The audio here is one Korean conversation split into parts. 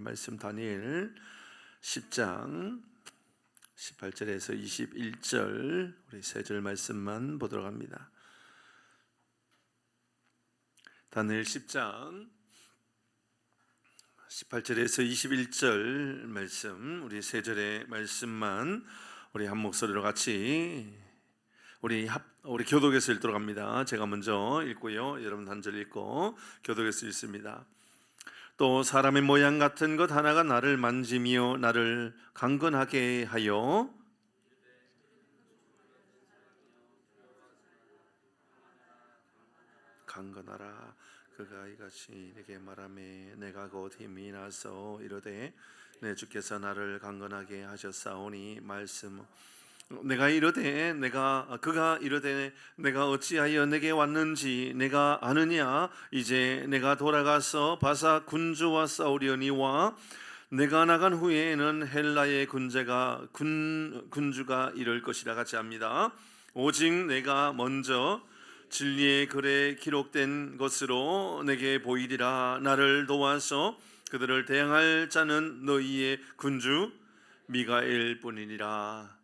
말씀 다니엘 10장 18절에서 21절 우리 세 절 말씀만 보도록 합니다. 다니엘 10장 18절에서 21절 말씀 우리 세 절의 말씀만 우리 한 목소리로 같이 우리 교독에서 읽도록 합니다. 제가 먼저 읽고요, 여러분 한 절 읽고 교독에서 읽습니다. 또 사람의 모양 같은 것 하나가 나를 만지며 나를 강건하게 하여 강건하라. 그가 이같이 내게 말하매 내가 곧 힘이 나서 이르되 내 주께서 나를 강건하게 하셨사오니 말씀 내가 이르되 그가 이르되 내가 어찌하여 내게 왔는지 내가 아느냐. 이제 내가 돌아가서 바사 군주와 싸우려니와 내가 나간 후에는 헬라의 군주가 이를 것이라 같이 합니다. 오직 내가 먼저 진리의 글에 기록된 것으로 내게 보이리라. 나를 도와서 그들을 대항할 자는 너희의 군주 미가엘 뿐이니라.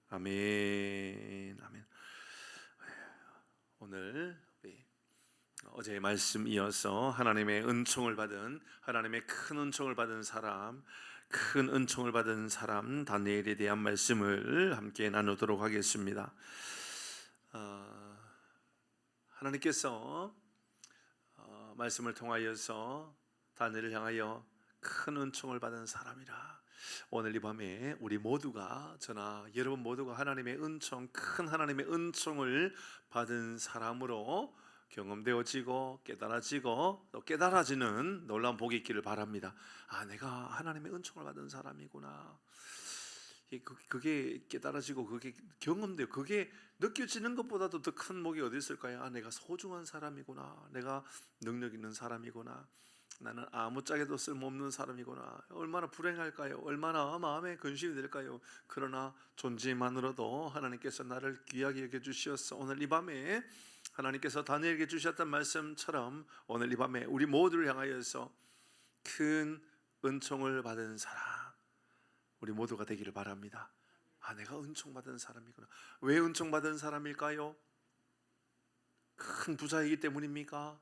아멘. 아멘. 오늘 어제의 말씀 이어서 하나님의 은총을 받은 큰 은총을 받은 사람 다니엘에 대한 말씀을 함께 나누도록 하겠습니다. 하나님께서 말씀을 통하여서 다니엘을 향하여 큰 은총을 받은 사람이라. 오늘 이 밤에 우리 모두가, 저나 여러분 모두가 큰 하나님의 은총을 받은 사람으로 경험되어지고 깨달아지고 또 깨달아지는 놀라운 복이 있기를 바랍니다. 내가 하나님의 은총을 받은 사람이구나. 그게 깨달아지고 그게 경험돼요. 그게 느껴지는 것보다도 더 큰 복이 어디 있을까요? 내가 소중한 사람이구나. 내가 능력 있는 사람이구나. 나는 아무짝에도 쓸모없는 사람이구나. 얼마나 불행할까요? 얼마나 마음에 근심이 될까요? 그러나 존재만으로도 하나님께서 나를 귀하게 여겨주시었어. 오늘 이 밤에 하나님께서 다니엘에게 주셨던 말씀처럼 오늘 이 밤에 우리 모두를 향하여서 큰 은총을 받은 사람, 우리 모두가 되기를 바랍니다. 내가 은총받은 사람이구나. 왜 은총받은 사람일까요? 큰 부자이기 때문입니까?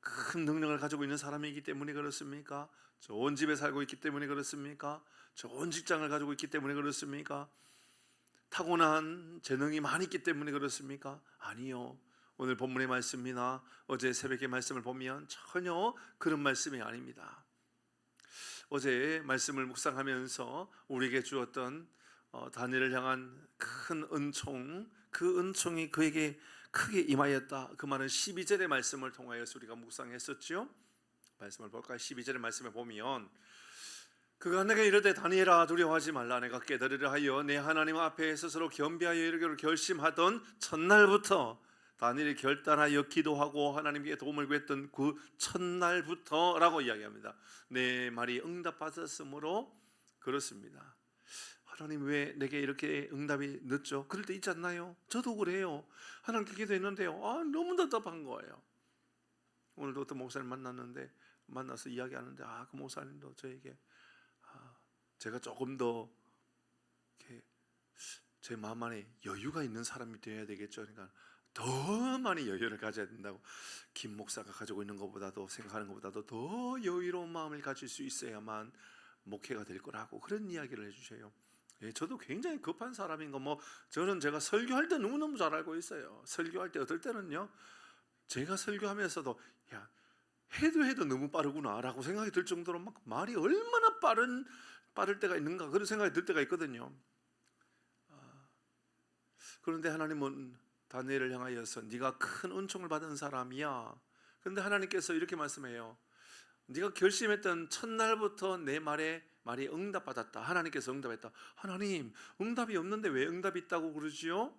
큰 능력을 가지고 있는 사람이기 때문에 그렇습니까? 좋은 집에 살고 있기 때문에 그렇습니까? 좋은 직장을 가지고 있기 때문에 그렇습니까? 타고난 재능이 많이 있기 때문에 그렇습니까? 아니요. 오늘 본문의 말씀이나 어제 새벽의 말씀을 보면 전혀 그런 말씀이 아닙니다. 어제 말씀을 묵상하면서 우리에게 주었던 다니엘을 향한 큰 은총, 그 은총이 그에게 크게 임하였다. 그 말은 12절의 말씀을 통하여서 우리가 묵상했었죠. 말씀을 볼까요? 12절의 말씀에 보면 그가 내게 이르되 다니엘아 두려워하지 말라. 내가 깨달으려 하여 내 하나님 앞에 스스로 겸비하여 이르기를 결심하던 첫날부터, 다니엘이 결단하여 기도하고 하나님께 도움을 구했던 그 첫날부터라고 이야기합니다. 내 말이 응답받았으므로 그렇습니다. 하나님 왜 내게 이렇게 응답이 늦죠? 그럴 때 있지 않나요? 저도 그래요. 하나님께 기도했는데요, 너무 답답한 거예요. 오늘도 어떤 목사님 만나서 이야기하는데 그 목사님도 저에게 제가 조금 더 이렇게 제 마음 안에 여유가 있는 사람이 되어야 되겠죠. 그러니까 더 많이 여유를 가져야 된다고. 김 목사가 가지고 있는 것보다도, 생각하는 것보다도 더 여유로운 마음을 가질 수 있어야만 목회가 될 거라고 그런 이야기를 해주셔요. 저도 굉장히 급한 사람인 거 저는 제가 설교할 때 너무너무 잘 알고 있어요. 설교할 때 어떨 때는요, 제가 설교하면서도 해도 너무 빠르구나 라고 생각이 들 정도로 막 말이 얼마나 빠를 때가 있는가 그런 생각이 들 때가 있거든요. 그런데 하나님은 다니엘을 향하여서 네가 큰 은총을 받은 사람이야. 그런데 하나님께서 이렇게 말씀해요. 네가 결심했던 첫날부터 내 말이 응답받았다. 하나님께서 응답했다. 하나님, 응답이 없는데 왜 응답이 있다고 그러지요?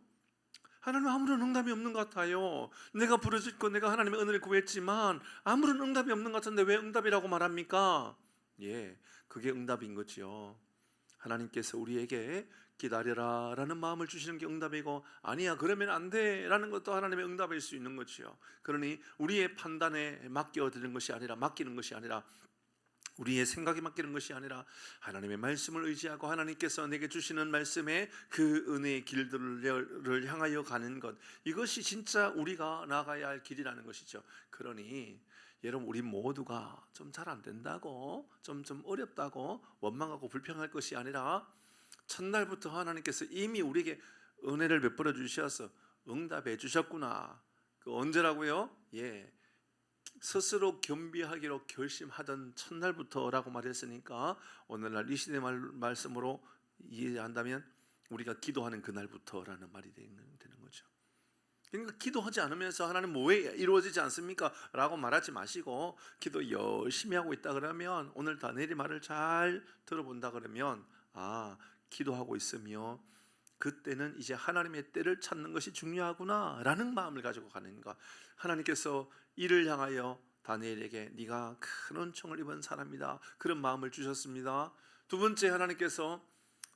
하나님 아무런 응답이 없는 것 같아요. 내가 부르짖고 내가 하나님의 은혜를 구했지만 아무런 응답이 없는 것 같은데 왜 응답이라고 말합니까? 그게 응답인 거지요. 하나님께서 우리에게 기다려라 라는 마음을 주시는 게 응답이고, 아니야 그러면 안 돼 라는 것도 하나님의 응답일 수 있는 거지요. 그러니 우리의 판단에 맡기는 것이 아니라 우리의 생각에 맡기는 것이 아니라 하나님의 말씀을 의지하고 하나님께서 내게 주시는 말씀에 그 은혜의 길들을 향하여 가는 것, 이것이 진짜 우리가 나가야 할 길이라는 것이죠. 그러니 여러분, 우리 모두가 좀 잘 안 된다고 좀 어렵다고 원망하고 불평할 것이 아니라 첫날부터 하나님께서 이미 우리에게 은혜를 베풀어 주셔서 응답해 주셨구나. 그 언제라고요? 스스로 겸비하기로 결심하던 첫날부터라고 말했으니까 오늘날 이 시대 말씀으로 이해한다면 우리가 기도하는 그날부터라는 말이 되는 거죠. 그러니까 기도하지 않으면서 하나님 왜 이루어지지 않습니까? 라고 말하지 마시고 기도 열심히 하고 있다 그러면, 오늘 다니엘의 말을 잘 들어본다 그러면 기도하고 있으며 그때는 이제 하나님의 때를 찾는 것이 중요하구나 라는 마음을 가지고 가는 것. 하나님께서 이를 향하여 다니엘에게 네가 큰 은총을 입은 사람이다, 그런 마음을 주셨습니다. 두 번째, 하나님께서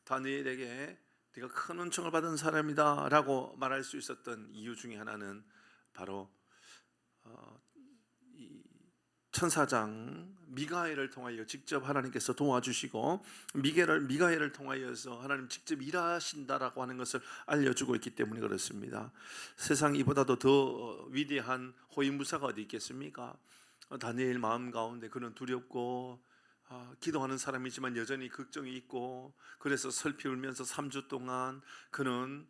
다니엘에게 네가 큰 은총을 받은 사람이다 라고 말할 수 있었던 이유 중에 하나는 바로 이 천사장 미가엘을 통하여 직접 하나님께서 도와주시고 미가엘을 통하여서 하나님 직접 일하신다라고 하는 것을 알려주고 있기 때문에 그렇습니다. 세상 이보다도 더 위대한 호위무사가 어디 있겠습니까? 다니엘 마음 가운데 그는 두렵고 기도하는 사람이지만 여전히 걱정이 있고, 그래서 슬피 울면서 3주 동안 그는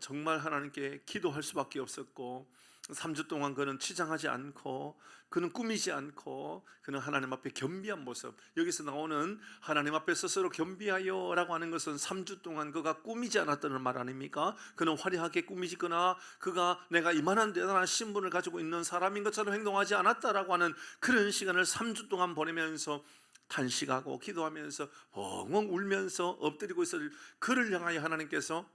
정말 하나님께 기도할 수밖에 없었고, 3주 동안 그는 치장하지 않고 그는 꾸미지 않고 그는 하나님 앞에 겸비한 모습, 여기서 나오는 하나님 앞에 스스로 겸비하여 라고 하는 것은 3주 동안 그가 꾸미지 않았다는 말 아닙니까? 그는 화려하게 꾸미지거나 그가 내가 이만한 대단한 신분을 가지고 있는 사람인 것처럼 행동하지 않았다라고 하는 그런 시간을 3주 동안 보내면서 탄식하고 기도하면서 엉엉 울면서 엎드리고 있을 그를 향하여 하나님께서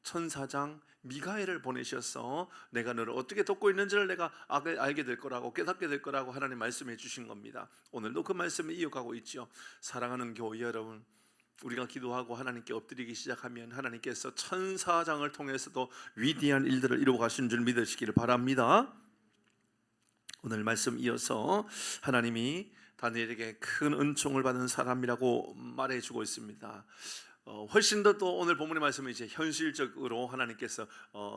천사장 미가엘을 보내셔서 내가 너를 어떻게 돕고 있는지를 내가 알게 될 거라고, 깨닫게 될 거라고 하나님 말씀해 주신 겁니다. 오늘도 그 말씀을 이어가고 있죠. 사랑하는 교회 여러분, 우리가 기도하고 하나님께 엎드리기 시작하면 하나님께서 천사장을 통해서도 위대한 일들을 이루어 가시는 줄 믿으시기를 바랍니다. 오늘 말씀 이어서 하나님이 다니엘에게 큰 은총을 받은 사람이라고 말해주고 있습니다. 훨씬 더 또 오늘 본문의 말씀은 이제 현실적으로 하나님께서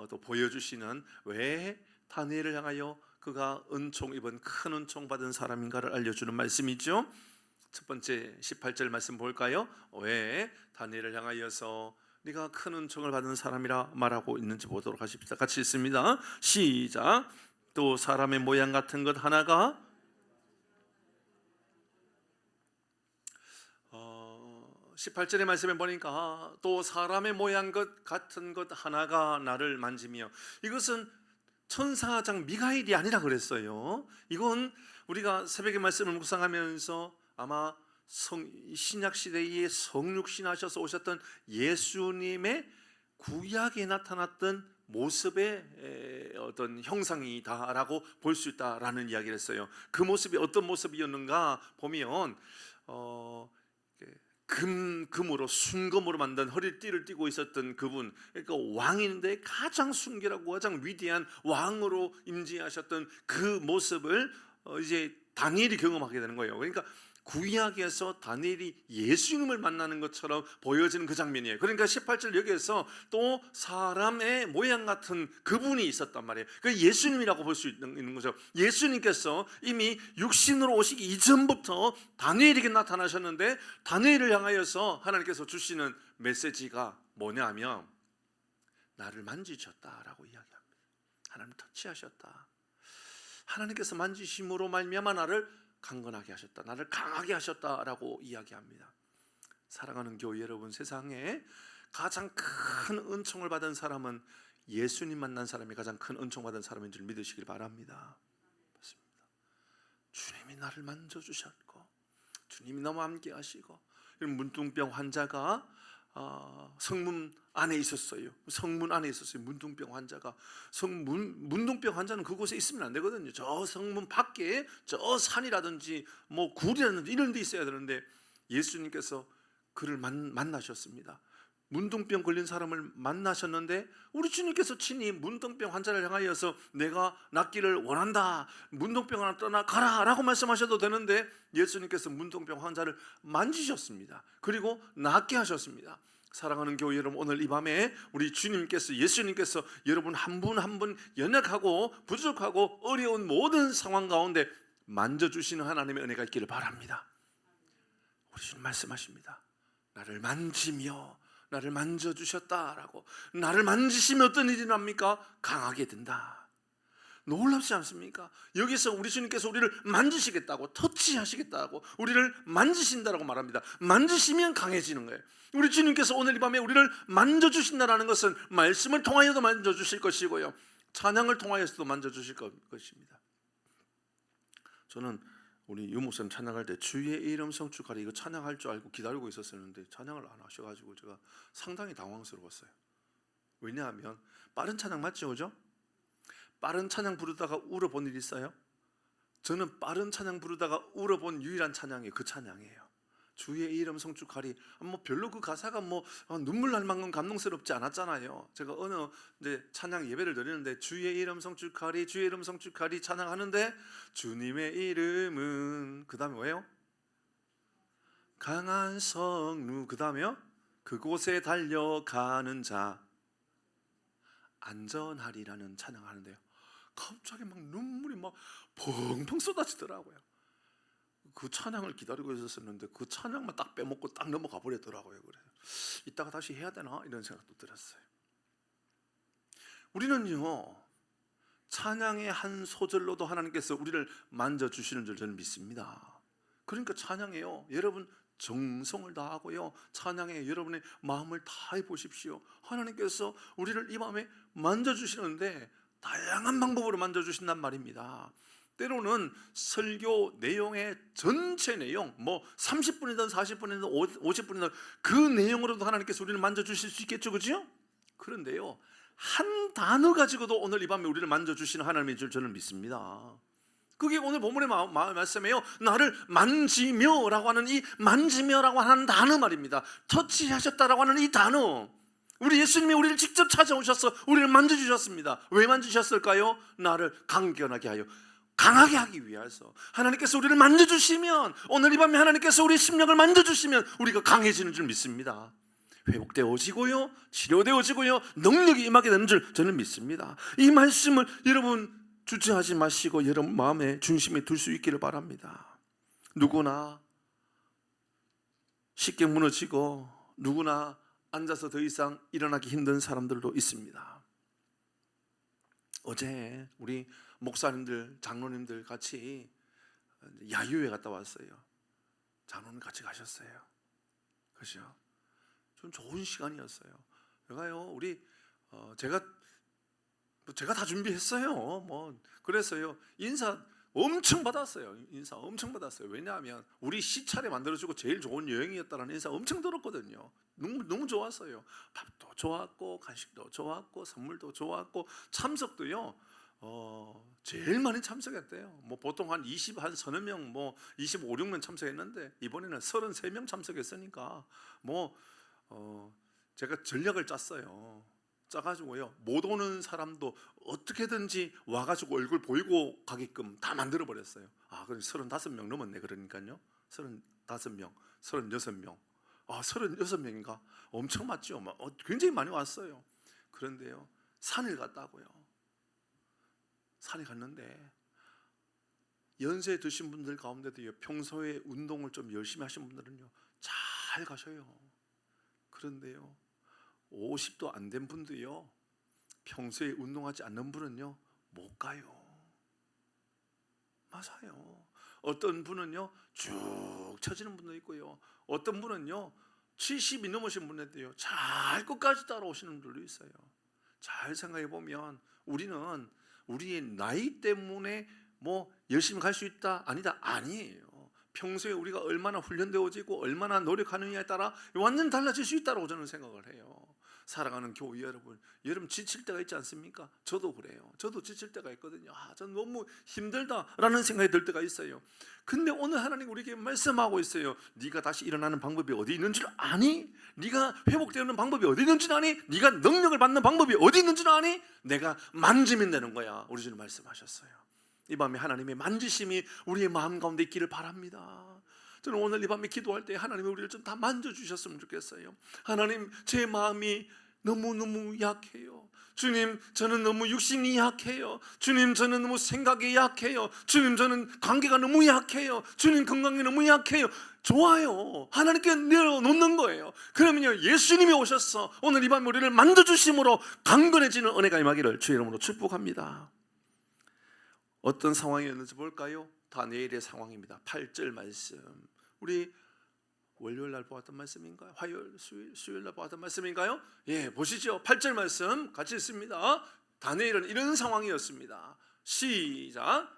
또 보여주시는 왜 다니엘을 향하여 그가 은총 입은 큰 은총 받은 사람인가를 알려주는 말씀이죠. 첫 번째 18절 말씀 볼까요? 왜 다니엘을 향하여서 네가 큰 은총을 받은 사람이라 말하고 있는지 보도록 하십시다. 같이 읽습니다. 시작. 또 사람의 모양 같은 것 하나가 18절의 말씀에 보니까 또 사람의 모양 것 같은 것 하나가 나를 만지며, 이것은 천사장 미가엘이 아니라 그랬어요. 이건 우리가 새벽의 말씀을 묵상하면서 아마 신약시대에 성육신하셔서 오셨던 예수님의 구약에 나타났던 모습의 어떤 형상이다라고 볼 수 있다라는 이야기를 했어요. 그 모습이 어떤 모습이었는가 보면 금으로 순금으로 만든 허리띠를 띠고 있었던 그분, 그러니까 왕인데 가장 순결하고 가장 위대한 왕으로 임재하셨던 그 모습을 이제 다니엘이 경험하게 되는 거예요. 그러니까 구약에서 다니엘이 예수님을 만나는 것처럼 보여지는 그 장면이에요. 그러니까 18절 여기에서 또 사람의 모양 같은 그분이 있었단 말이에요. 그 예수님이라고 볼 수 있는 거죠. 예수님께서 이미 육신으로 오시기 이전부터 다니엘에게 나타나셨는데, 다니엘을 향하여서 하나님께서 주시는 메시지가 뭐냐면 나를 만지셨다라고 이야기합니다. 하나님 터치하셨다. 하나님께서 만지심으로 말미암아 나를 강건하게 하셨다, 나를 강하게 하셨다라고 이야기합니다. 사랑하는 교회 여러분, 세상에 가장 큰 은총을 받은 사람은 예수님 만난 사람이 가장 큰 은총 받은 사람인 줄 믿으시길 바랍니다. 맞습니다. 주님이 나를 만져주셨고 주님이 너무 함께 하시고, 문둥병 환자가 성문 안에 있었어요. 성문 안에 있었어요. 문둥병 환자가. 문둥병 환자는 그곳에 있으면 안 되거든요. 저 성문 밖에 저 산이라든지 뭐 굴이라든지 이런 데 있어야 되는데 예수님께서 그를 만나셨습니다. 문둥병 걸린 사람을 만나셨는데 우리 주님께서 친히 문둥병 환자를 향하여서 내가 낫기를 원한다, 문둥병아 떠나가라 라고 말씀하셔도 되는데 예수님께서 문둥병 환자를 만지셨습니다. 그리고 낫게 하셨습니다. 사랑하는 교회 여러분, 오늘 이 밤에 우리 주님께서, 예수님께서 여러분 한 분 한 분 연약하고 부족하고 어려운 모든 상황 가운데 만져주시는 하나님의 은혜가 있기를 바랍니다. 우리 주님 말씀하십니다. 나를 만지며 나를 만져주셨다라고. 나를 만지시면 어떤 일이 납니까? 강하게 된다. 놀랍지 않습니까? 여기서 우리 주님께서 우리를 만지시겠다고, 터치하시겠다고, 우리를 만지신다라고 말합니다. 만지시면 강해지는 거예요. 우리 주님께서 오늘 이 밤에 우리를 만져주신다라는 것은 말씀을 통하여도 만져주실 것이고요, 찬양을 통하여서도 만져주실 것입니다. 저는 우리 유목사님 찬양할 때 주의 이름 성축하리 이거 찬양할 줄 알고 기다리고 있었었는데 찬양을 안 하셔가지고 제가 상당히 당황스러웠어요. 왜냐하면 빠른 찬양 맞죠, 그죠? 빠른 찬양 부르다가 울어본 일 있어요? 저는 빠른 찬양 부르다가 울어본 유일한 찬양이 그 찬양이에요. 주의 이름 성축하리. 뭐 별로 그 가사가 뭐 눈물 날 만큼 감동스럽지 않았잖아요. 제가 어느 이제 찬양 예배를 드리는데 주의 이름 성축하리, 주의 이름 성축하리 찬양하는데 주님의 이름은 그 다음에 뭐예요? 강한 성루. 그 다음에요? 그곳에 달려가는 자 안전하리라는 찬양을 하는데요, 갑자기 막 눈물이 막 펑펑 쏟아지더라고요. 그 찬양을 기다리고 있었는데 그 찬양만 딱 빼먹고 딱 넘어가 버렸더라고요. 그래서 이따가 다시 해야 되나 이런 생각도 들었어요. 우리는요, 찬양의 한 소절로도 하나님께서 우리를 만져주시는 줄 저는 믿습니다. 그러니까 찬양해요. 여러분 정성을 다하고요, 찬양에 여러분의 마음을 다해 보십시오. 하나님께서 우리를 이 밤에 만져주시는데 다양한 방법으로 만져주신단 말입니다. 때로는 설교 내용의 전체 내용, 뭐 30분이든 40분이든 50분이든 그 내용으로도 하나님께서 우리를 만져주실 수 있겠죠, 그죠? 그런데요, 한 단어 가지고도 오늘 이 밤에 우리를 만져주시는 하나님인 줄 저는 믿습니다. 그게 오늘 본문의 말씀이에요. 나를 만지며라고 하는 이 만지며라고 하는 단어 말입니다. 터치하셨다라고 하는 이 단어, 우리 예수님이 우리를 직접 찾아오셔서 우리를 만져주셨습니다. 왜 만지셨을까요? 나를 강건하게 하여, 강하게 하기 위해서. 하나님께서 우리를 만져주시면, 오늘 이 밤에 하나님께서 우리 심령을 만져주시면 우리가 강해지는 줄 믿습니다. 회복되어지고요, 치료되어지고요, 능력이 임하게 되는 줄 저는 믿습니다. 이 말씀을 여러분 주저하지 마시고 여러분 마음의 중심에 둘 수 있기를 바랍니다. 누구나 쉽게 무너지고 누구나 앉아서 더 이상 일어나기 힘든 사람들도 있습니다. 어제 우리 목사님들, 장로님들 같이 야유회 갔다 왔어요. 장로님 같이 가셨어요. 그죠? 좀 좋은 시간이었어요. 제가요, 제가 다 준비했어요. 뭐 그래서요, 인사 엄청 받았어요. 인사 엄청 받았어요. 왜냐하면 우리 시차례 만들어주고 제일 좋은 여행이었다는 인사 엄청 들었거든요. 너무 좋았어요. 밥도 좋았고 간식도 좋았고 선물도 좋았고 참석도요, 제일 많이 참석했대요. 뭐 보통 한 20한 명, 뭐 25, 6명 참석했는데 이번에는 33명 참석했으니까 제가 전략을 짰어요. 짜가지고요, 못 오는 사람도 어떻게든지 와가지고 얼굴 보이고 가게끔 다 만들어 버렸어요. 그럼 35명 넘었네. 그러니까요, 35명, 36명, 36명인가? 엄청 많죠. 굉장히 많이 왔어요. 그런데요, 산을 갔다고요. 산에 갔는데 연세 드신 분들 가운데도요, 평소에 운동을 좀 열심히 하신 분들은요 잘 가셔요. 그런데요, 50도 안 된 분도요, 평소에 운동하지 않는 분은요 못 가요. 맞아요. 어떤 분은요 쭉 처지는 분도 있고요, 어떤 분은요 70이 넘으신 분인데요 잘 끝까지 따라오시는 분들도 있어요. 잘 생각해 보면 우리는 우리의 나이 때문에 뭐 열심히 갈 수 있다 아니다 아니에요. 평소에 우리가 얼마나 훈련되어지고 얼마나 노력하느냐에 따라 완전 달라질 수 있다고 저는 생각을 해요. 사랑하는 교회 여러분 지칠 때가 있지 않습니까? 저도 그래요. 저도 지칠 때가 있거든요. 전 너무 힘들다라는 생각이 들 때가 있어요. 근데 오늘 하나님 우리에게 말씀하고 있어요. 네가 다시 일어나는 방법이 어디 있는 줄 아니? 네가 회복되는 방법이 어디 있는 줄 아니? 네가 능력을 받는 방법이 어디 있는 줄 아니? 내가 만지면 되는 거야. 우리 주님 말씀하셨어요. 이 밤에 하나님의 만지심이 우리의 마음 가운데 있기를 바랍니다. 저는 오늘 이 밤에 기도할 때 하나님이 우리를 좀 다 만져주셨으면 좋겠어요. 하나님, 제 마음이 너무너무 약해요. 주님, 저는 너무 육신이 약해요. 주님, 저는 너무 생각이 약해요. 주님, 저는 관계가 너무 약해요. 주님, 건강이 너무 약해요. 좋아요. 하나님께 내려놓는 거예요. 그러면요, 예수님이 오셔서 오늘 이 밤에 우리를 만져주심으로 강건해지는 은혜가 임하기를 주의 이름으로 축복합니다. 어떤 상황이었는지 볼까요? 다니엘의 상황입니다. 8절 말씀. 우리 월요일 날 보았던 말씀인가요? 화요일, 수요일 날 보았던 말씀인가요? 예, 보시죠. 8절 말씀 같이 읽습니다. 다니엘은 이런 상황이었습니다. 시작.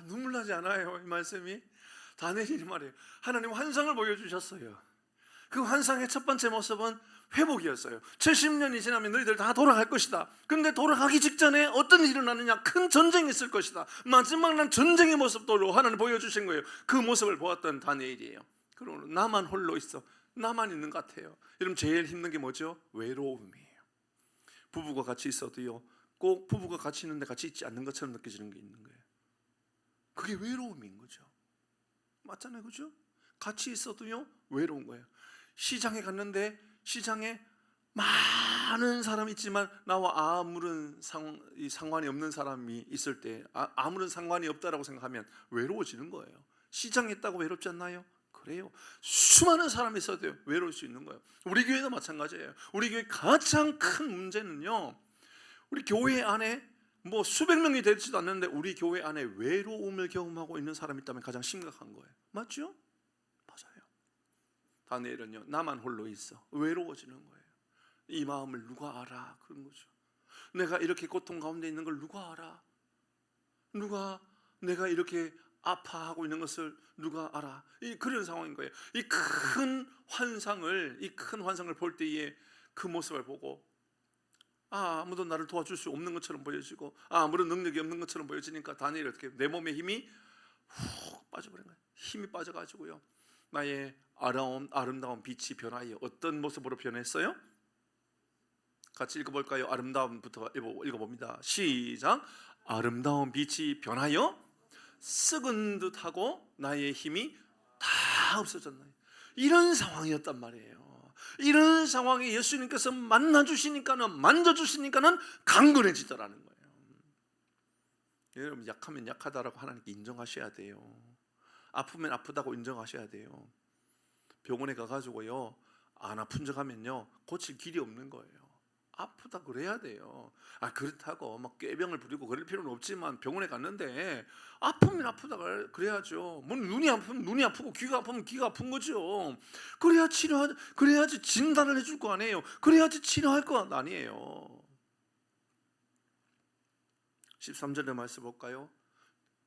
눈물 나지 않아요? 이 말씀이. 다니엘이 말이에요. 하나님 환상을 보여주셨어요. 그 환상의 첫 번째 모습은 회복이었어요. 70년이 지나면 너희들 다 돌아갈 것이다. 근데 돌아가기 직전에 어떤 일이 일어나느냐? 큰 전쟁이 있을 것이다. 마지막 난 전쟁의 모습도 하나님 보여주신 거예요. 그 모습을 보았던 다니엘이에요. 그러면 나만 홀로 있어. 나만 있는 것 같아요. 여러분, 제일 힘든 게 뭐죠? 외로움이에요. 부부가 같이 있어도요, 꼭 부부가 같이 있는데 같이 있지 않는 것처럼 느껴지는 게 있는 거예요. 그게 외로움인 거죠. 맞잖아요, 그죠? 같이 있어도요 외로운 거예요. 시장에 갔는데 시장에 많은 사람이 있지만 나와 아무런 상관이 없는 사람이 있을 때 아무런 상관이 없다라고 생각하면 외로워지는 거예요. 시장에 있다고 외롭지 않나요? 그래요. 수많은 사람이 있어도 외로울 수 있는 거예요. 우리 교회도 마찬가지예요. 우리 교회 가장 큰 문제는요, 우리 교회 안에 뭐 수백 명이 되지도 않는데 우리 교회 안에 외로움을 경험하고 있는 사람이 있다면 가장 심각한 거예요. 맞죠? 맞아요. 다니엘은요, 나만 홀로 있어. 외로워지는 거예요. 이 마음을 누가 알아? 그런 거죠. 내가 이렇게 고통 가운데 있는 걸 누가 알아? 누가 내가 이렇게 아파하고 있는 것을 누가 알아? 그런 상황인 거예요. 이 큰 환상을 볼 때에 그 모습을 보고 아무도 나를 도와줄 수 없는 것처럼 보여지고 아무런 능력이 없는 것처럼 보여지니까 다니엘이 어떻게 내 몸에 힘이 훅 빠져버린 거예요. 힘이 빠져가지고요, 나의 아름다운 빛이 변하여 어떤 모습으로 변했어요? 같이 읽어볼까요? 아름다움부터 읽어봅니다. 시작. 아름다운 빛이 변하여 썩은 듯하고 나의 힘이 다 없어졌나요? 이런 상황이었단 말이에요. 이런 상황에 예수님께서 만나주시니까는, 만져주시니까는 강건해지더라는 거예요. 여러분, 약하면 약하다라고 하나님께 인정하셔야 돼요. 아프면 아프다고 인정하셔야 돼요. 병원에 가가지고요, 안 아픈 척 하면요 고칠 길이 없는 거예요. 아프다 그래야 돼요. 그렇다고 막 꾀병을 부리고 그럴 필요는 없지만 병원에 갔는데 아프면 아프다 그래야죠. 뭐 눈이 아프면 눈이 아프고 귀가 아프면 귀가 아픈 거죠. 그래야지 진단을 해줄 거 아니에요. 그래야지 치료할 거 아니에요. 13절의 말씀 볼까요?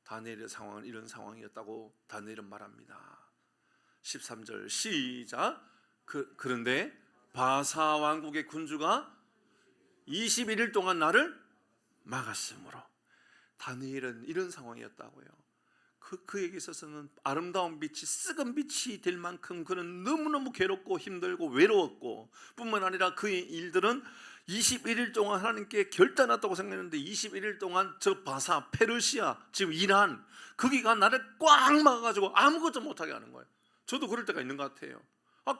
다니엘의 상황은 이런 상황이었다고 다니엘은 말합니다. 13절 시작. 그런데 바사 왕국의 군주가 21일 동안 나를 막았으므로. 다니엘은 이런 상황이었다고요. 그에게 있어서는 아름다운 빛이 썩은 빛이 될 만큼 그는 너무너무 괴롭고 힘들고 외로웠고, 뿐만 아니라 그의 일들은 21일 동안 하나님께 결단했다고 생각했는데 21일 동안 저 바사, 페르시아, 지금 이란, 거기가 나를 꽉 막아가지고 아무것도 못하게 하는 거예요. 저도 그럴 때가 있는 것 같아요.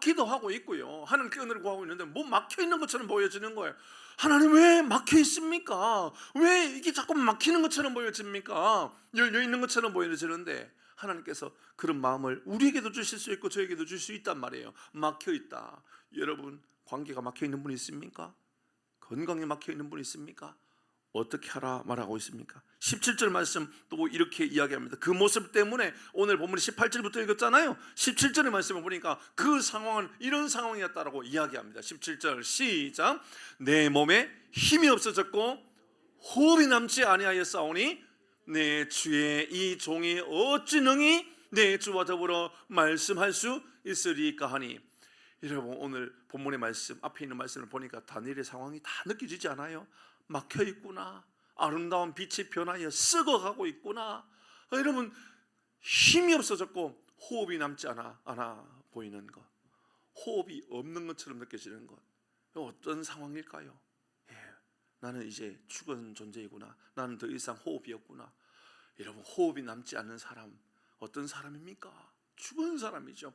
기도하고 있고요, 하나님께 은혜를 구하고 있는데 뭐 막혀있는 것처럼 보여지는 거예요. 하나님, 왜 막혀있습니까? 왜 이게 자꾸 막히는 것처럼 보여집니까? 열려있는 것처럼 보여지는데 하나님께서 그런 마음을 우리에게도 주실 수 있고 저에게도 줄 수 있단 말이에요. 막혀있다. 여러분, 관계가 막혀있는 분이 있습니까? 건강에 막혀있는 분이 있습니까? 어떻게 하라 말하고 있습니까? 17절 말씀 또 이렇게 이야기합니다. 그 모습 때문에 오늘 본문 18절부터 읽었잖아요. 17절의 말씀을 보니까 그 상황은 이런 상황이었다라고 이야기합니다. 17절 시작. 내 몸에 힘이 없어졌고 호흡이 남지 아니하였사오니 내 주의 이 종이 어찌 능히 내 주와 더불어 말씀할 수 있으리까 하니. 여러분, 오늘 본문의 말씀, 앞에 있는 말씀을 보니까 다니엘의 상황이 다 느껴지지 않아요? 막혀 있구나, 아름다운 빛이 변하여 썩어가고 있구나. 여러분, 힘이 없어졌고 호흡이 남지 않아 보이는 것, 호흡이 없는 것처럼 느껴지는 것, 어떤 상황일까요? 나는 이제 죽은 존재이구나, 나는 더 이상 호흡이 없구나. 여러분, 호흡이 남지 않는 사람 어떤 사람입니까? 죽은 사람이죠.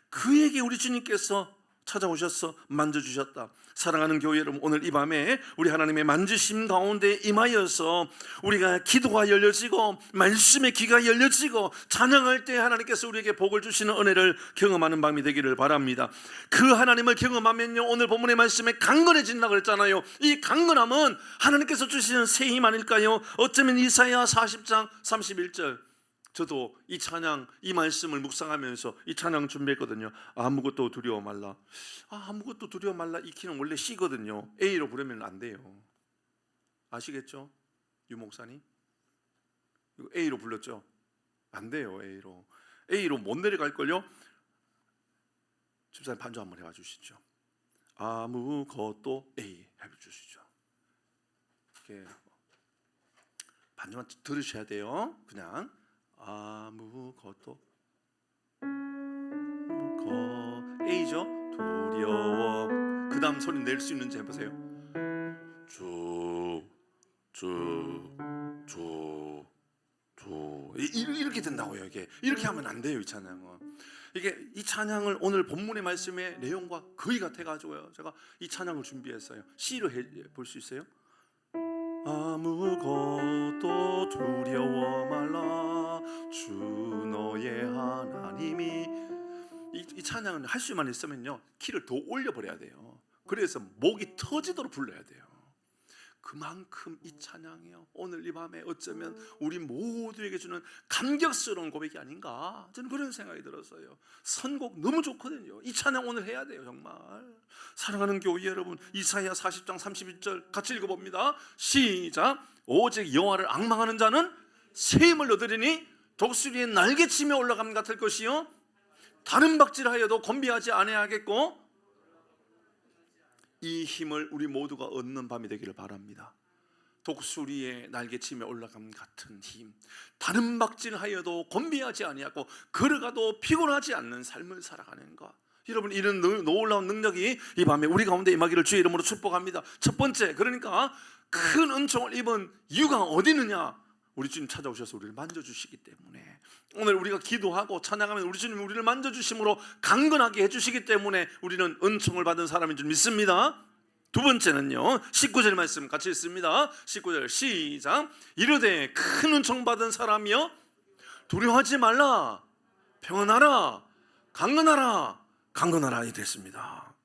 그에게 우리 주님께서 찾아오셔서 만져주셨다. 사랑하는 교회 여러분, 오늘 이 밤에 우리 하나님의 만지심 가운데 임하여서 우리가 기도가 열려지고 말씀의 귀가 열려지고 찬양할 때 하나님께서 우리에게 복을 주시는 은혜를 경험하는 밤이 되기를 바랍니다. 그 하나님을 경험하면요, 오늘 본문의 말씀에 강건해진다고 그랬잖아요. 이 강건함은 하나님께서 주시는 새 힘 아닐까요? 어쩌면 이사야 40장 31절, 저도 이 찬양, 이 말씀을 묵상하면서 이 찬양 준비했거든요. 아무것도 두려워 말라. 아무것도 두려워 말라, 이 키는 원래 C거든요. A로 부르면 안 돼요. 아시겠죠? 유 목사님, 이거 A로 불렀죠? 안 돼요. A로 못 내려갈걸요? 집사님 반주 한번 해봐 주시죠. 아무것도 A 해주시죠. 이렇게 반주만 들으셔야 돼요. 그냥 아무것도 A죠. 두려워. 그 다음 소리 낼 수 있는지 해보세요. 이렇게 된다고요. 이게 이렇게 하면 안 돼요. 이 찬양은, 이 찬양을 오늘 본문의 말씀의 내용과 거의 같아가지고요, 제가 이 찬양을 준비했어요. C로 볼 수 있어요? 아무것도 두려워 말라, 주 너의 하나님이. 이 찬양은 할 수만 있으면요, 키를 더 올려버려야 돼요. 그래서 목이 터지도록 불러야 돼요. 그만큼 이 찬양이요, 오늘 이 밤에 어쩌면 우리 모두에게 주는 감격스러운 고백이 아닌가, 저는 그런 생각이 들었어요. 선곡 너무 좋거든요. 이 찬양 오늘 해야 돼요. 정말 사랑하는 교회 여러분, 이사야 40장 31절 같이 읽어봅니다. 시작. 오직 여호와를 앙망하는 자는 새 힘을 얻으리니 독수리의 날개치며 올라감 같을 것이요 다른 박질하여도 곤비하지 아니하겠고. 이 힘을 우리 모두가 얻는 밤이 되기를 바랍니다. 독수리의 날개치며 올라감 같은 힘, 다른 박질하여도 곤비하지 아니하고 걸어가도 피곤하지 않는 삶을 살아가는 것. 여러분, 이런 놀라운 능력이 이 밤에 우리 가운데 임하기를 주의 이름으로 축복합니다. 첫 번째, 그러니까 큰 은총을 입은 이유가 어디 있느냐? 우리 주님 찾아오셔서 우리를 만져주시기 때문에. 오늘 우리가 기도하고 찬양하면 우리 주님이 우리를 만져주심으로 강건하게 해주시기 때문에 우리는 은총을 받은 사람인 줄 믿습니다. 두 번째는요, 19절 말씀 같이 읽습니다. 19절 시작. 이르되 큰 은총 받은 사람이여 두려워하지 말라, 평안하라, 강건하라 이 됐습니다.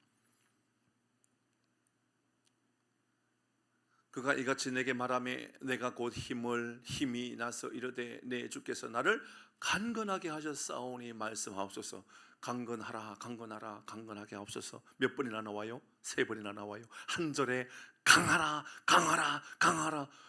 그가 이같이 내게 말하매 내가 곧 힘이 나서 이르되 내 주께서 나를 강건하게 하셨사오니 말씀하옵소서. 강건하게 하옵소서. 몇 번이나 나와요? 3번이나 나와요. 한 절에 강하라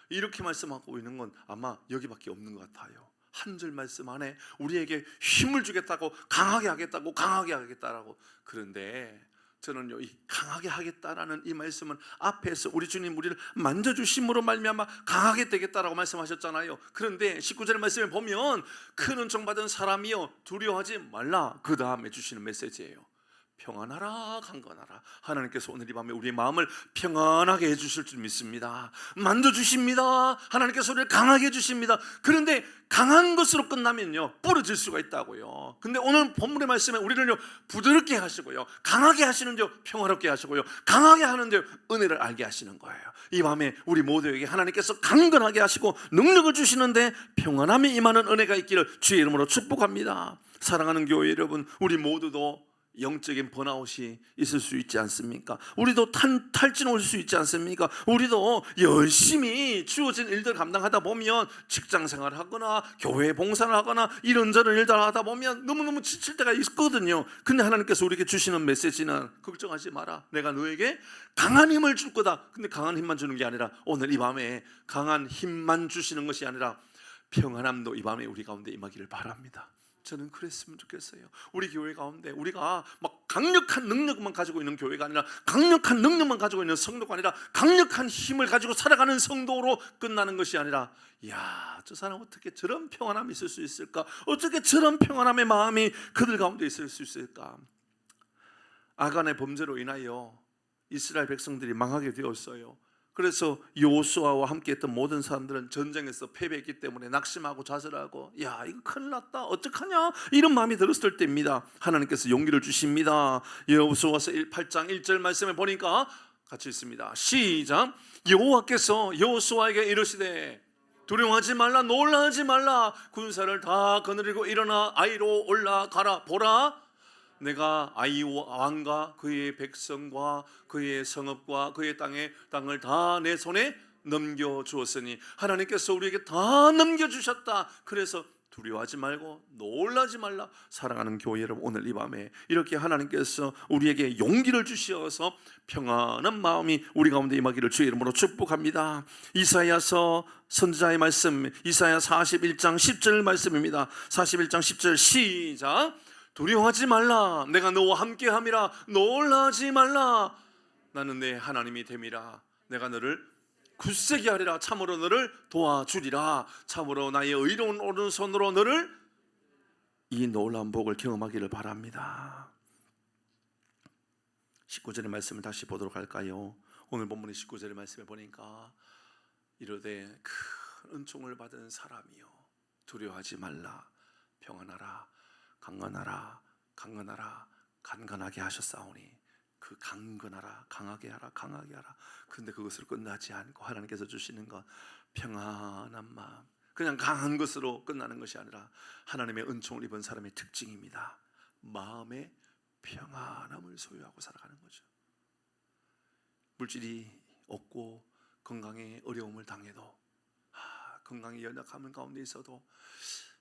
이렇게 말씀하고 있는 건 아마 여기밖에 없는 것 같아요. 한 절 말씀 안에 우리에게 힘을 주겠다고, 강하게 하겠다라고. 그런데 저는요, 이 강하게 하겠다라는 이 말씀은 앞에서 우리 주님 우리를 만져주심으로 말미암아 강하게 되겠다라고 말씀하셨잖아요. 그런데 19절 말씀에 보면 큰 은총 받은 사람이요 두려워하지 말라, 그 다음에 주시는 메시지예요. 평안하라, 강건하라. 하나님께서 오늘 이 밤에 우리의 마음을 평안하게 해주실 줄 믿습니다. 만져주십니다. 하나님께서 우리를 강하게 해주십니다. 그런데 강한 것으로 끝나면요 부러질 수가 있다고요. 근데 오늘 본문의 말씀에 우리를요 부드럽게 하시고요, 강하게 하시는데요 평화롭게 하시고요, 강하게 하는데요 은혜를 알게 하시는 거예요. 이 밤에 우리 모두에게 하나님께서 강건하게 하시고 능력을 주시는데 평안함이 임하는 은혜가 있기를 주의 이름으로 축복합니다. 사랑하는 교회 여러분, 우리 모두도 영적인 번아웃이 있을 수 있지 않습니까? 우리도 탈진 올 수 있지 않습니까? 우리도 열심히 주어진 일들 감당하다 보면 직장 생활을 하거나 교회 봉사를 하거나 이런저런 일들 하다 보면 너무너무 지칠 때가 있거든요. 근데 하나님께서 우리에게 주시는 메시지는 걱정하지 마라. 내가 너에게 강한 힘을 줄 거다. 근데 강한 힘만 주는 게 아니라 오늘 이 밤에 강한 힘만 주시는 것이 아니라 평안함도 이 밤에 우리 가운데 임하기를 바랍니다. 저는 그랬으면 좋겠어요. 우리 교회 가운데 우리가 막 강력한 능력만 가지고 있는 교회가 아니라 강력한 능력만 가지고 있는 성도가 아니라 강력한 힘을 가지고 살아가는 성도로 끝나는 것이 아니라 이야, 저 사람 어떻게 저런 평안함이 있을 수 있을까? 어떻게 저런 평안함의 마음이 그들 가운데 있을 수 있을까? 아간의 범죄로 인하여 이스라엘 백성들이 망하게 되었어요. 그래서 여호수아와 함께 했던 모든 사람들은 전쟁에서 패배했기 때문에 낙심하고 좌절하고 야, 이거 큰일 났다, 어떡하냐, 이런 마음이 들었을 때입니다. 하나님께서 용기를 주십니다. 여호수아서 8장 1절 말씀에 보니까 같이 있습니다. 시작. 여호와께서 여호수아에게 이르시되 두려워하지 말라, 놀라지 말라. 군사를 다 거느리고 일어나 아이로 올라가라. 보라, 내가 아이 왕과 그의 백성과 그의 성읍과 그의 땅을 다 내 손에 넘겨주었으니, 하나님께서 우리에게 다 넘겨주셨다. 그래서 두려워하지 말고 놀라지 말라. 사랑하는 교회 여러분, 오늘 이 밤에 이렇게 하나님께서 우리에게 용기를 주시어서 평안한 마음이 우리 가운데 임하기를 주의 이름으로 축복합니다. 이사야서 선지자의 말씀, 이사야 41장 10절 말씀입니다. 41장 10절 시작. 두려워하지 말라, 내가 너와 함께함이라. 놀라지 말라, 나는 내 하나님이 됨이라. 내가 너를 굳세게 하리라. 참으로 너를 도와주리라. 참으로 나의 의로운 오른손으로 너를, 이 놀라운 복을 경험하기를 바랍니다. 19절의 말씀을 다시 보도록 할까요? 오늘 본문의 19절의 말씀에 보니까 이르되 큰 은총을 받은 사람이요, 두려워하지 말라, 평안하라, 강건하라, 강건하라, 간간하게 하셨사오니. 그 강건하라, 강하게 하라, 강하게 하라. 그런데 그것으로 끝나지 않고 하나님께서 주시는 건 평안한 마음, 그냥 강한 것으로 끝나는 것이 아니라 하나님의 은총을 입은 사람의 특징입니다. 마음의 평안함을 소유하고 살아가는 거죠. 물질이 없고 건강에 어려움을 당해도, 건강에 연약함을 가운데 있어도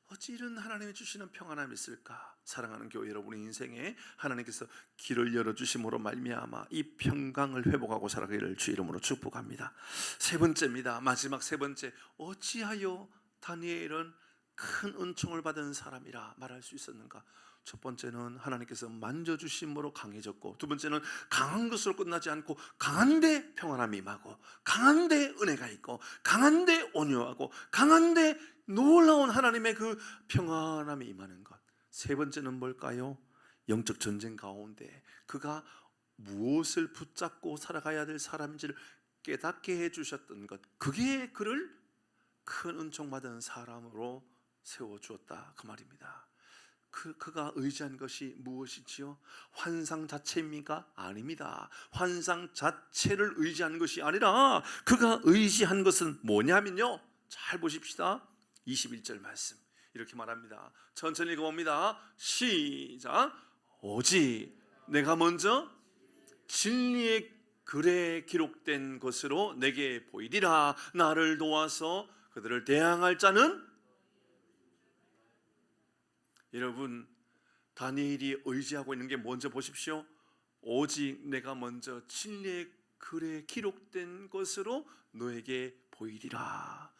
어찌 이런 하나님이 주시는 평안함이 있을까? 사랑하는 교회 여러분의 인생에 하나님께서 길을 열어주심으로 말미암아 이 평강을 회복하고 살아가기를 주 이름으로 축복합니다. 세 번째입니다. 마지막 세 번째. 어찌하여 다니엘은 큰 은총을 받은 사람이라 말할 수 있었는가? 첫 번째는 하나님께서 만져주심으로 강해졌고, 두 번째는 강한 것으로 끝나지 않고 강한데 평안함이 임하고, 강한데 은혜가 있고, 강한데 온유하고, 강한데 놀라운 하나님의 그 평안함이 임하는 것. 세 번째는 뭘까요? 영적 전쟁 가운데 그가 무엇을 붙잡고 살아가야 될 사람인지를 깨닫게 해주셨던 것, 그게 그를 큰 은총 받은 사람으로 세워주었다, 그 말입니다. 그가 의지한 것이 무엇이지요? 환상 자체입니까? 아닙니다. 환상 자체를 의지한 것이 아니라 그가 의지한 것은 뭐냐면요, 잘 보십시다. 21절 말씀 이렇게 말합니다. 천천히 읽어봅니다. 시작. 오직 내가 먼저 진리의 글에 기록된 것으로 내게 보이리라. 나를 도와서 그들을 대항할 자는, 여러분, 다니엘이 의지하고 있는 게 먼저 보십시오. 오직 내가 먼저 진리의 글에 기록된 것으로 너에게 보이리라.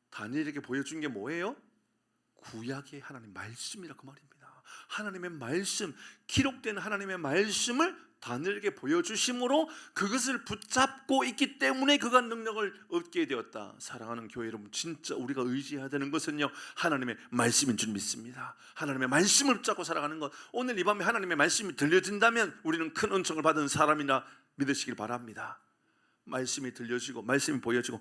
다니엘에게 보여준 게 뭐예요? 구약의 하나님 말씀이라 그 말입니다. 하나님의 말씀, 기록된 하나님의 말씀을 다니엘에게 보여주심으로 그것을 붙잡고 있기 때문에 그가 능력을 얻게 되었다. 사랑하는 교회 여러분, 진짜 우리가 의지해야 되는 것은요, 하나님의 말씀인 줄 믿습니다. 하나님의 말씀을 붙잡고 살아가는 것. 오늘 이 밤에 하나님의 말씀이 들려진다면 우리는 큰 은총을 받은 사람이라 믿으시길 바랍니다. 말씀이 들려지고 말씀이 보여지고,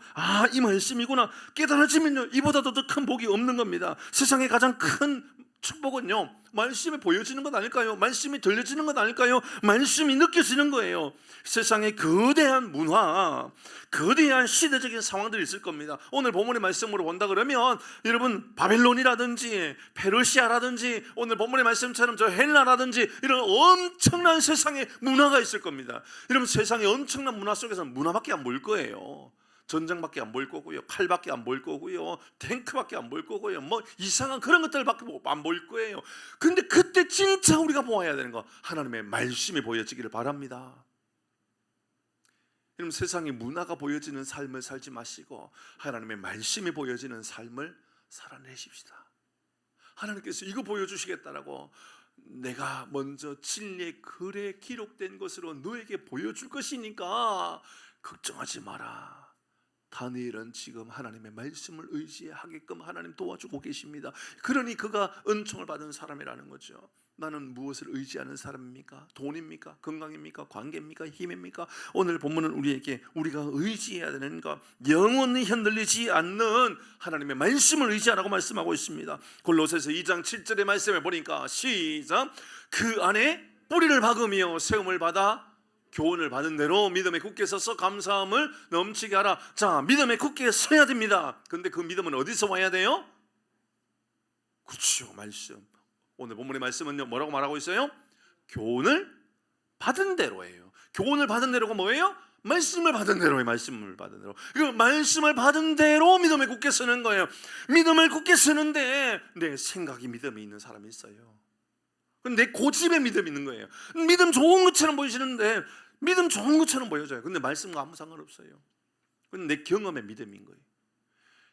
이 말씀이구나 깨달아지면요, 이보다도 더 큰 복이 없는 겁니다. 세상에 가장 큰 축복은요, 말씀이 보여지는 것 아닐까요? 말씀이 들려지는 것 아닐까요? 말씀이 느껴지는 거예요. 세상의 거대한 문화, 거대한 시대적인 상황들이 있을 겁니다. 오늘 본문의 말씀으로 본다 그러면 여러분 바벨론이라든지 페르시아라든지 오늘 본문의 말씀처럼 저 헬라라든지 이런 엄청난 세상의 문화가 있을 겁니다. 여러분 세상의 엄청난 문화 속에서는 문화밖에 안 보일 거예요. 전쟁밖에 안 보일 거고요, 칼밖에 안 보일 거고요, 탱크밖에 안 보일 거고요, 뭐 이상한 그런 것들밖에 안 보일 거예요. 근데 그때 진짜 우리가 보아야 되는 거 하나님의 말씀이 보여지기를 바랍니다. 여러분 세상의 문화가 보여지는 삶을 살지 마시고 하나님의 말씀이 보여지는 삶을 살아내십시다. 하나님께서 이거 보여주시겠다라고 내가 먼저 진리의 글에 기록된 것으로 너에게 보여줄 것이니까 걱정하지 마라. 다니엘은 지금 하나님의 말씀을 의지하게끔 하나님 도와주고 계십니다. 그러니 그가 은총을 받은 사람이라는 거죠. 나는 무엇을 의지하는 사람입니까? 돈입니까? 건강입니까? 관계입니까? 힘입니까? 오늘 본문은 우리에게 우리가 의지해야 되는 것, 영원히 흔들리지 않는 하나님의 말씀을 의지하라고 말씀하고 있습니다. 골로새서 2장 7절의 말씀을 보니까 시작. 그 안에 뿌리를 박으며 세움을 받아 교훈을 받은 대로 믿음에 굳게 서서 감사함을 넘치게 하라. 자, 믿음에 굳게 서야 됩니다. 근데 그 믿음은 어디서 와야 돼요? 그렇죠, 말씀. 오늘 본문의 말씀은요 뭐라고 말하고 있어요? 교훈을 받은 대로예요. 교훈을 받은 대로가 뭐예요? 말씀을 받은 대로예요. 말씀을 받은 대로. 그 말씀을 받은 대로 믿음에 굳게 서는 거예요. 믿음을 굳게 서는데 내 생각이 믿음이 있는 사람이 있어요. 내 고집에 믿음이 있는 거예요. 믿음 좋은 것처럼 보이시는데 믿음 좋은 것처럼 보여져요. 근데 말씀과 아무 상관없어요. 근데 내 경험의 믿음인 거예요.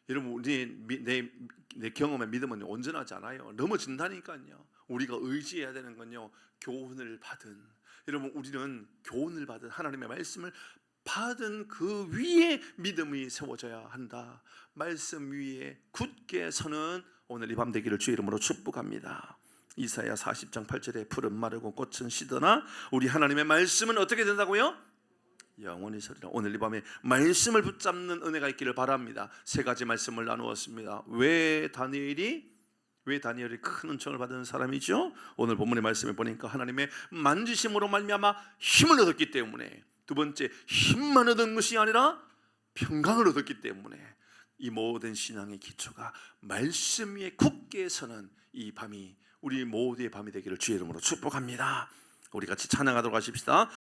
여러분 내 경험의 믿음은 온전하지 않아요. 넘어진다니까요. 우리가 의지해야 되는 건요 교훈을 받은, 여러분 우리는 교훈을 받은 하나님의 말씀을 받은 그 위에 믿음이 세워져야 한다. 말씀 위에 굳게 서는 오늘 이 밤 되기를 주의 이름으로 축복합니다. 이사야 40장 8절에 푸른 마르고 꽃은 시드나 우리 하나님의 말씀은 어떻게 된다고요? 영원히 서리라. 오늘 이 밤에 말씀을 붙잡는 은혜가 있기를 바랍니다. 세 가지 말씀을 나누었습니다. 왜 다니엘이 큰 은총을 받은 사람이죠? 오늘 본문의 말씀을 보니까 하나님의 만지심으로 말미암아 힘을 얻었기 때문에, 두 번째 힘만 얻은 것이 아니라 평강을 얻었기 때문에 이 모든 신앙의 기초가 말씀 위에 굳게 서는 이 밤이 우리 모두의 밤이 되기를 주의 이름으로 축복합니다. 우리 같이 찬양하도록 하십시다.